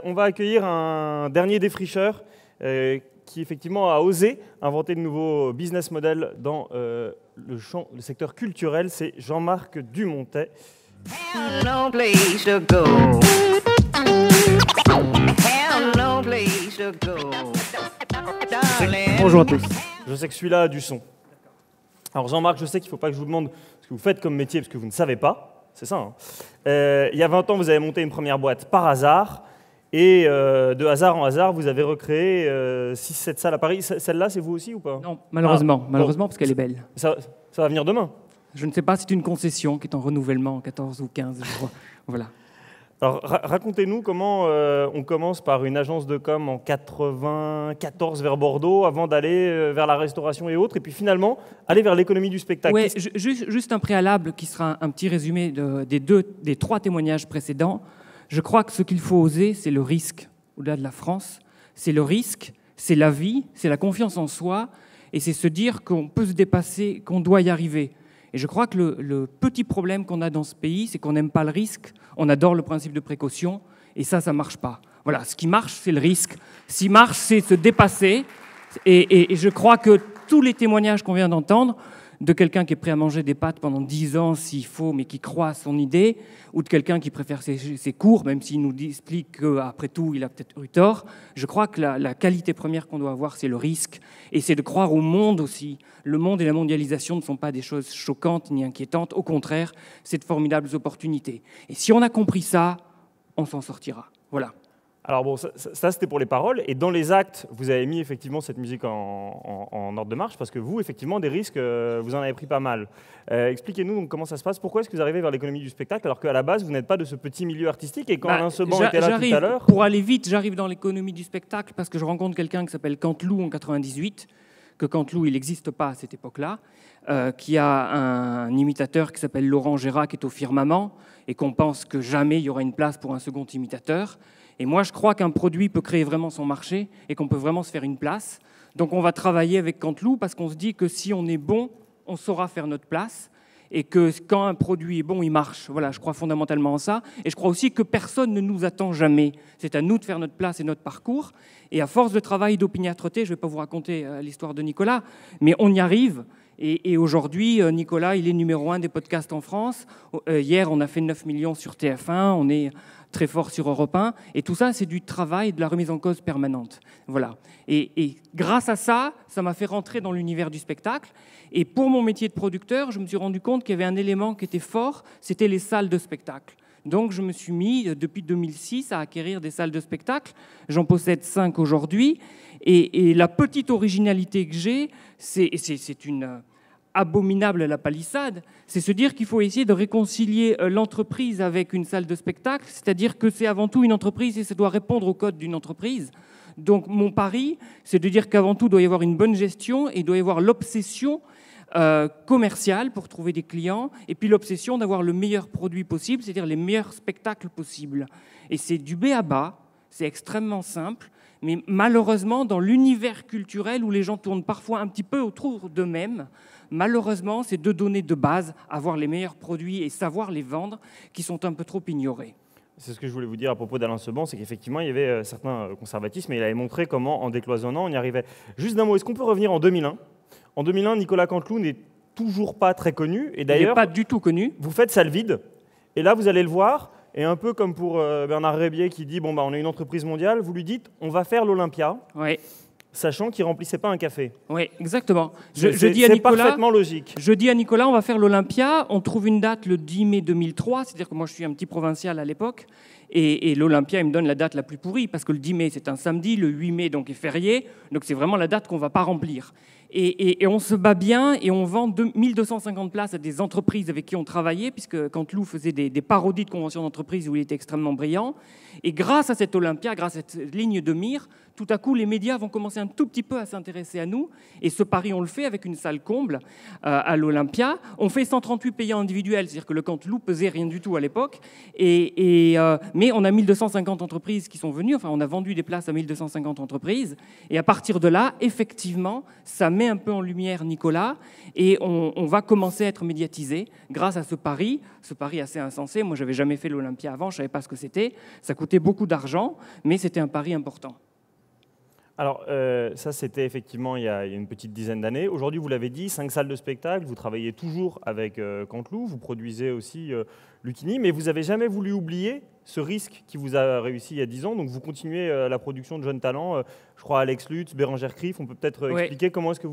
on va accueillir un dernier défricheur qui effectivement a osé inventer de nouveaux business models dans le secteur culturel. C'est Jean-Marc Dumontet. Bonjour à tous. Je sais que celui-là a du son. Alors Jean-Marc, je sais qu'il ne faut pas que je vous demande ce que vous faites comme métier parce que vous ne savez pas. C'est ça. Hein. Il y a 20 ans, vous avez monté une première boîte par hasard. Et de hasard en hasard, vous avez recréé 6-7 salles à Paris. Celle-là, c'est vous aussi ou pas? Non, malheureusement, parce qu'elle est belle. Ça va venir demain? Je ne sais pas, c'est une concession qui est en renouvellement en 14 ou 15, je crois. Voilà. Alors, racontez-nous comment on commence par une agence de com en 94 vers Bordeaux, avant d'aller vers la restauration et autres, et puis finalement, aller vers l'économie du spectacle. Oui, juste un préalable qui sera un petit résumé des 3 témoignages précédents. Je crois que ce qu'il faut oser, c'est le risque, au-delà de la France. C'est le risque, c'est la vie, c'est la confiance en soi, et c'est se dire qu'on peut se dépasser, qu'on doit y arriver. Et je crois que le petit problème qu'on a dans ce pays, c'est qu'on n'aime pas le risque, on adore le principe de précaution, et ça ne marche pas. Voilà, ce qui marche, c'est le risque. Ce qui marche, c'est se dépasser, et je crois que tous les témoignages qu'on vient d'entendre, de quelqu'un qui est prêt à manger des pâtes pendant 10 ans s'il faut, mais qui croit à son idée, ou de quelqu'un qui préfère ses cours, même s'il nous explique qu'après tout, il a peut-être eu tort. Je crois que la qualité première qu'on doit avoir, c'est le risque, et c'est de croire au monde aussi. Le monde et la mondialisation ne sont pas des choses choquantes ni inquiétantes, au contraire, c'est de formidables opportunités. Et si on a compris ça, on s'en sortira. Voilà. Alors bon, ça c'était pour les paroles, et dans les actes, vous avez mis effectivement cette musique en ordre de marche, parce que vous, effectivement, des risques, vous en avez pris pas mal. Expliquez-nous donc comment ça se passe, pourquoi est-ce que vous arrivez vers l'économie du spectacle, alors qu'à la base, vous n'êtes pas de ce petit milieu artistique, et quand Alain Seban était là tout à l'heure... Pour aller vite, j'arrive dans l'économie du spectacle, parce que je rencontre quelqu'un qui s'appelle Canteloup en 98, que Canteloup, il n'existe pas à cette époque-là, qui a un imitateur qui s'appelle Laurent Gérard, qui est au Firmament, et qu'on pense que jamais il y aura une place pour un second imitateur. Et moi, je crois qu'un produit peut créer vraiment son marché et qu'on peut vraiment se faire une place. Donc, on va travailler avec Canteloup parce qu'on se dit que si on est bon, on saura faire notre place et que quand un produit est bon, il marche. Voilà, je crois fondamentalement en ça. Et je crois aussi que personne ne nous attend jamais. C'est à nous de faire notre place et notre parcours. Et à force de travail, d'opiniâtreté, je ne vais pas vous raconter l'histoire de Nicolas, mais on y arrive. Et aujourd'hui, Nicolas, il est numéro 1 des podcasts en France. Hier, on a fait 9 millions sur TF1. On est très fort sur Europe 1. Et tout ça, c'est du travail, de la remise en cause permanente. Voilà. Et grâce à ça, ça m'a fait rentrer dans l'univers du spectacle. Et pour mon métier de producteur, je me suis rendu compte qu'il y avait un élément qui était fort, c'était les salles de spectacle. Donc, je me suis mis, depuis 2006, à acquérir des salles de spectacle. J'en possède 5 aujourd'hui. Et la petite originalité que j'ai, c'est une abominable la palissade, c'est se dire qu'il faut essayer de réconcilier l'entreprise avec une salle de spectacle, c'est-à-dire que c'est avant tout une entreprise et ça doit répondre au code d'une entreprise. Donc mon pari, c'est de dire qu'avant tout, il doit y avoir une bonne gestion et il doit y avoir l'obsession commerciale pour trouver des clients et puis l'obsession d'avoir le meilleur produit possible, c'est-à-dire les meilleurs spectacles possibles. Et c'est du B à bas, c'est extrêmement simple, mais malheureusement, dans l'univers culturel où les gens tournent parfois un petit peu autour d'eux-mêmes, malheureusement, c'est 2 données de base, avoir les meilleurs produits et savoir les vendre, qui sont un peu trop ignorées. C'est ce que je voulais vous dire à propos d'Alain Seban, c'est qu'effectivement, il y avait certains conservatismes, et il avait montré comment, en décloisonnant, on y arrivait. Juste d'un mot, est-ce qu'on peut revenir en 2001 ? En 2001, Nicolas Canteloup n'est toujours pas très connu, et d'ailleurs... Il n'est pas du tout connu. Vous faites salle vide, et là, vous allez le voir, et un peu comme pour Bernard Rébier qui dit, bon, on est une entreprise mondiale, vous lui dites, on va faire l'Olympia. Oui. Sachant qu'il ne remplissait pas un café. Oui, exactement. C'est parfaitement logique. Je dis à Nicolas, on va faire l'Olympia, on trouve une date le 10 mai 2003, c'est-à-dire que moi je suis un petit provincial à l'époque, et l'Olympia, il me donne la date la plus pourrie, parce que le 10 mai c'est un samedi, le 8 mai donc est férié, donc c'est vraiment la date qu'on ne va pas remplir. Et on se bat bien, et on vend 1250 places à des entreprises avec qui on travaillait, puisque Canteloup faisait des parodies de conventions d'entreprise où il était extrêmement brillant. Et grâce à cette Olympia, grâce à cette ligne de mire, tout à coup, les médias vont commencer un tout petit peu à s'intéresser à nous. Et ce pari, on le fait avec une salle comble à l'Olympia. On fait 138 payants individuels, c'est-à-dire que le Canteloup pesait rien du tout à l'époque. Mais on a 1250 entreprises qui sont venues. Enfin, on a vendu des places à 1250 entreprises. Et à partir de là, effectivement, ça met un peu en lumière Nicolas et on va commencer à être médiatisé grâce à ce pari assez insensé. Moi, je n'avais jamais fait l'Olympia avant, je ne savais pas ce que c'était. Ça coûtait beaucoup d'argent, mais c'était un pari important. Alors, ça, c'était effectivement il y a une petite dizaine d'années. Aujourd'hui, vous l'avez dit, 5 salles de spectacle, vous travaillez toujours avec Canteloup, vous produisez aussi Lucchini, mais vous n'avez jamais voulu oublier ce risque qui vous a réussi il y a 10 ans. Donc, vous continuez la production de jeunes talents. Je crois Alex Lutz, Bérengère Krief. On peut peut-être expliquer comment est-ce que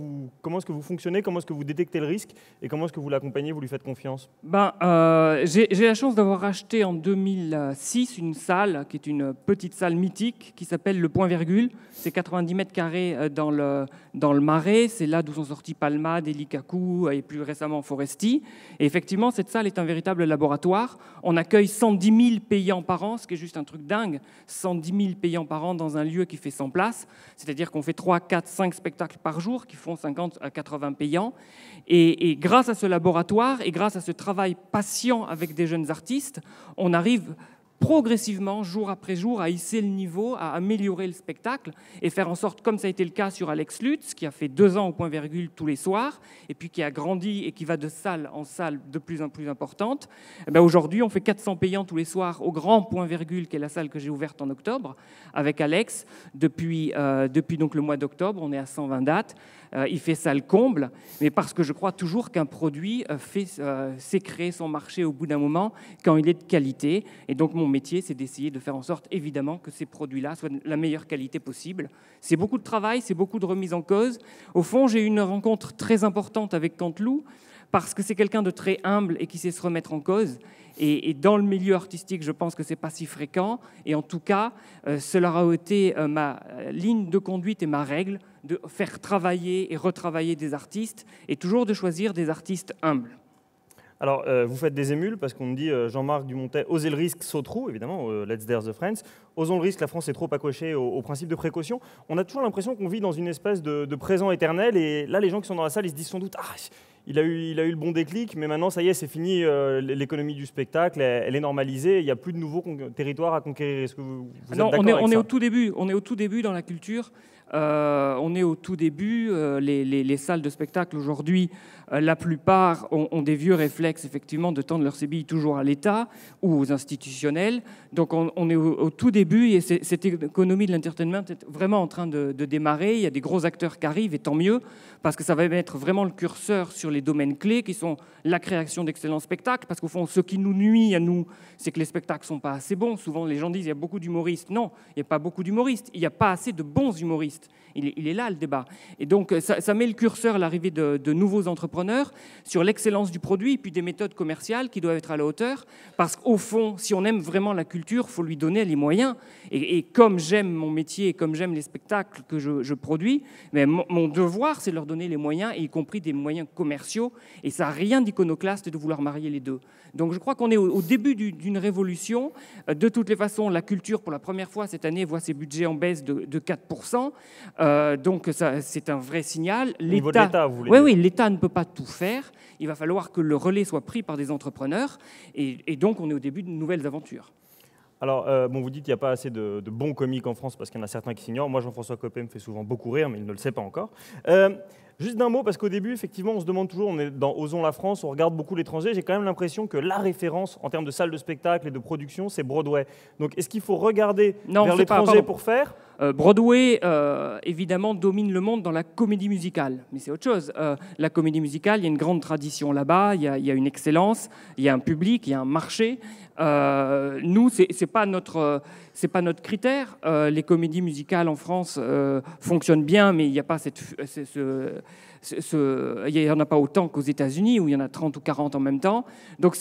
vous fonctionnez, comment est-ce que vous détectez le risque et comment est-ce que vous l'accompagnez, vous lui faites confiance. J'ai la chance d'avoir acheté en 2006 une salle qui est une petite salle mythique qui s'appelle Le Point Virgule. C'est 90 mètres carrés dans le Marais. C'est là d'où sont sortis Palmade, Elie Kakou et plus récemment Foresti. Et effectivement, cette salle est un véritable laboratoire. On accueille 110 000 payants par an, ce qui est juste un truc dingue. 110 000 payants par an dans un lieu qui fait 100 places. C'est-à-dire qu'on fait 3, 4, 5 spectacles par jour qui font 50 à 80 payants. Et grâce à ce laboratoire et grâce à ce travail patient avec des jeunes artistes, on arrive progressivement, jour après jour, à hisser le niveau, à améliorer le spectacle et faire en sorte, comme ça a été le cas sur Alex Lutz, qui a fait 2 ans au Point Virgule tous les soirs, et puis qui a grandi et qui va de salle en salle de plus en plus importante. Aujourd'hui, on fait 400 payants tous les soirs au Grand Point Virgule, qui est la salle que j'ai ouverte en octobre, avec Alex. Depuis donc le mois d'octobre, on est à 120 dates. Il fait salle comble, mais parce que je crois toujours qu'un produit sait créer son marché au bout d'un moment quand il est de qualité. Et donc mon métier, c'est d'essayer de faire en sorte, évidemment, que ces produits-là soient de la meilleure qualité possible. C'est beaucoup de travail, c'est beaucoup de remise en cause. Au fond, j'ai eu une rencontre très importante avec Canteloup, parce que c'est quelqu'un de très humble et qui sait se remettre en cause. Et dans le milieu artistique, je pense que ce n'est pas si fréquent. Et en tout cas, cela a été ma ligne de conduite et ma règle de faire travailler et retravailler des artistes et toujours de choisir des artistes humbles. Alors, vous faites des émules parce qu'on me dit, Jean-Marc Dumontet, osez le risque, saut trou, évidemment, Let's Dare the Friends. Osons le risque, la France est trop accrochée au principe de précaution. On a toujours l'impression qu'on vit dans une espèce de présent éternel. Et là, les gens qui sont dans la salle, ils se disent sans doute, il a eu le bon déclic, mais maintenant, ça y est, c'est fini, l'économie du spectacle, elle est normalisée, il n'y a plus de nouveaux territoires à conquérir. Est-ce que vous êtes d'accord avec ça ? On est au tout début dans la culture. On est au tout début. Les salles de spectacle aujourd'hui, la plupart ont des vieux réflexes effectivement de tendre leurs sébilles toujours à l'État ou aux institutionnels. Donc on est au tout début et cette économie de l'entertainment est vraiment en train de démarrer. Il y a des gros acteurs qui arrivent et tant mieux parce que ça va mettre vraiment le curseur sur les domaines clés qui sont la création d'excellents spectacles. Parce qu'au fond, ce qui nous nuit à nous, c'est que les spectacles ne sont pas assez bons. Souvent, les gens disent il y a beaucoup d'humoristes. Non, il n'y a pas beaucoup d'humoristes. Il n'y a pas assez de bons humoristes. Il est là le débat. Et donc ça met le curseur à l'arrivée de nouveaux entrepreneurs sur l'excellence du produit et puis des méthodes commerciales qui doivent être à la hauteur. Parce qu'au fond, si on aime vraiment la culture, il faut lui donner les moyens. Et comme j'aime mon métier et comme j'aime les spectacles que je produis, mais mon devoir, c'est de leur donner les moyens, y compris des moyens commerciaux. Et ça n'a rien d'iconoclaste de vouloir marier les deux. Donc je crois qu'on est au début d'une révolution. De toutes les façons, la culture, pour la première fois cette année, voit ses budgets en baisse de 4%. Donc ça, c'est un vrai signal. Au niveau de l'État, vous voulez dire ? Oui, l'État ne peut pas tout faire. Il va falloir que le relais soit pris par des entrepreneurs. Et donc, on est au début de nouvelles aventures. Alors, vous dites qu'il n'y a pas assez de bons comiques en France parce qu'il y en a certains qui s'ignorent. Moi, Jean-François Copé me fait souvent beaucoup rire, mais il ne le sait pas encore. Juste d'un mot, parce qu'au début, effectivement, on se demande toujours, on est dans Osons la France, on regarde beaucoup l'étranger. J'ai quand même l'impression que la référence en termes de salles de spectacle et de production, c'est Broadway. Donc, est-ce qu'il faut regarder vers l'étranger pour faire ? Broadway, évidemment, domine le monde dans la comédie musicale. Mais c'est autre chose. La comédie musicale, il y a une grande tradition là-bas, il y a une excellence, il y a un public, il y a un marché. Nous, c'est pas notre critère. Les comédies musicales en France fonctionnent bien, mais il n'y a pas il n'y en a pas autant qu'aux États-Unis où il y en a 30 ou 40 en même temps. Donc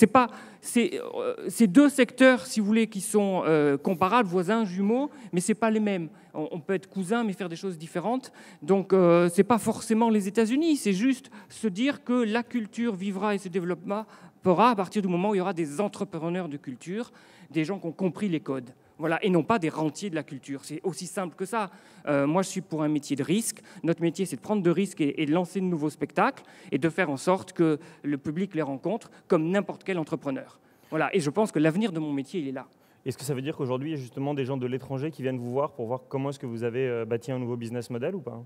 c'est deux secteurs, si vous voulez, qui sont comparables, voisins, jumeaux, mais c'est pas les mêmes. On peut être cousins mais faire des choses différentes. Donc c'est pas forcément les États-Unis, c'est juste se dire que la culture vivra et se développera à partir du moment où il y aura des entrepreneurs de culture, des gens qui ont compris les codes. Voilà, et non pas des rentiers de la culture. C'est aussi simple que ça. Moi, je suis pour un métier de risque. Notre métier, c'est de prendre de risques et de lancer de nouveaux spectacles et de faire en sorte que le public les rencontre comme n'importe quel entrepreneur. Voilà, et je pense que l'avenir de mon métier, il est là. Est-ce que ça veut dire qu'aujourd'hui, il y a justement des gens de l'étranger qui viennent vous voir pour voir comment est-ce que vous avez bâti un nouveau business model ou pas ?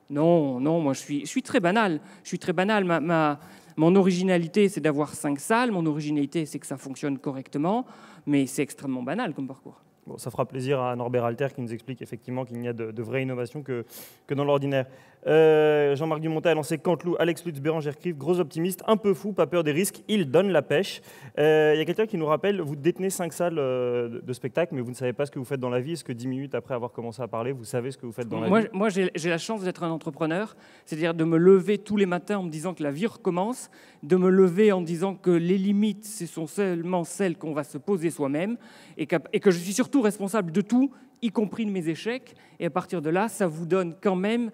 Non, non, moi je suis très banal. Je suis très banal. Mon originalité, c'est d'avoir 5 salles. Mon originalité, c'est que ça fonctionne correctement. Mais c'est extrêmement banal comme parcours. Bon, ça fera plaisir à Norbert Alter qui nous explique effectivement qu'il n'y a de vraie innovation que dans l'ordinaire. Jean-Marc Dumontet a lancé Canteloup, Alex Lutz, Bérengère Krief, gros optimiste, un peu fou, pas peur des risques, il donne la pêche. Il y a quelqu'un qui nous rappelle, vous détenez 5 salles de spectacle, mais vous ne savez pas ce que vous faites dans la vie. Est-ce que 10 minutes après avoir commencé à parler, vous savez ce que vous faites dans la vie? Moi j'ai la chance d'être un entrepreneur, c'est-à-dire de me lever tous les matins en me disant que la vie recommence, de me lever en disant que les limites, ce sont seulement celles qu'on va se poser soi-même, et que je suis surtout responsable de tout, y compris de mes échecs. Et à partir de là, ça vous donne quand même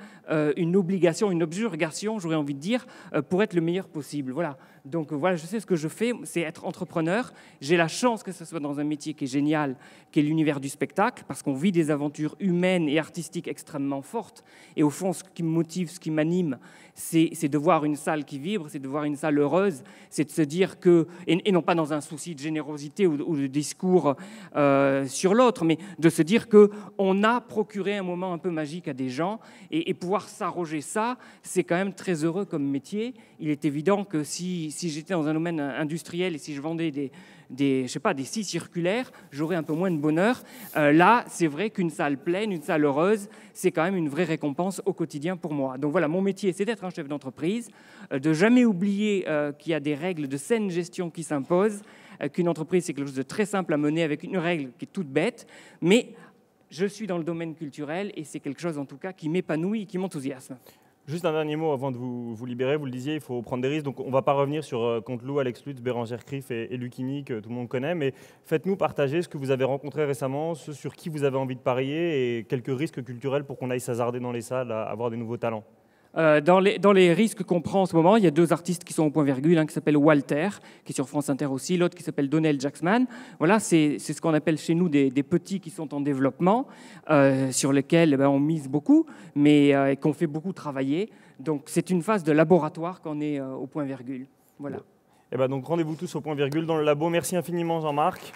une obligation, une objurgation, j'aurais envie de dire, pour être le meilleur possible. Voilà. Donc voilà, je sais ce que je fais, c'est être entrepreneur. J'ai la chance que ce soit dans un métier qui est génial, qui est l'univers du spectacle, parce qu'on vit des aventures humaines et artistiques extrêmement fortes. Et au fond, ce qui me motive, ce qui m'anime, c'est de voir une salle qui vibre, c'est de voir une salle heureuse, c'est de se dire que, et non pas dans un souci de générosité ou de discours sur l'autre, mais de se dire qu'on a procuré un moment un peu magique à des gens, et pouvoir s'arroger ça, c'est quand même très heureux comme métier. Il est évident que si j'étais dans un domaine industriel et si je vendais des scies circulaires, j'aurais un peu moins de bonheur. Là, c'est vrai qu'une salle pleine, une salle heureuse, c'est quand même une vraie récompense au quotidien pour moi. Donc voilà, mon métier, c'est d'être un chef d'entreprise, de jamais oublier qu'il y a des règles de saine gestion qui s'imposent, qu'une entreprise, c'est quelque chose de très simple à mener avec une règle qui est toute bête, mais je suis dans le domaine culturel et c'est quelque chose en tout cas qui m'épanouit et qui m'enthousiasme. Juste un dernier mot avant de vous libérer. Vous le disiez, il faut prendre des risques. Donc on ne va pas revenir sur Canteloup, Alex Lutz, Bérengère Krief et Lucchini, que tout le monde connaît. Mais faites-nous partager ce que vous avez rencontré récemment, ce sur qui vous avez envie de parier et quelques risques culturels pour qu'on aille s'hasarder dans les salles à avoir des nouveaux talents. Dans les risques qu'on prend en ce moment, il y a 2 artistes qui sont au point virgule, un qui s'appelle Walter, qui est sur France Inter aussi, l'autre qui s'appelle Donnell Jacksman. Voilà, c'est ce qu'on appelle chez nous des petits qui sont en développement, sur lesquels on mise beaucoup, mais qu'on fait beaucoup travailler. Donc c'est une phase de laboratoire qu'on est au point virgule. Voilà. Et donc rendez-vous tous au point virgule dans le labo. Merci infiniment Jean-Marc.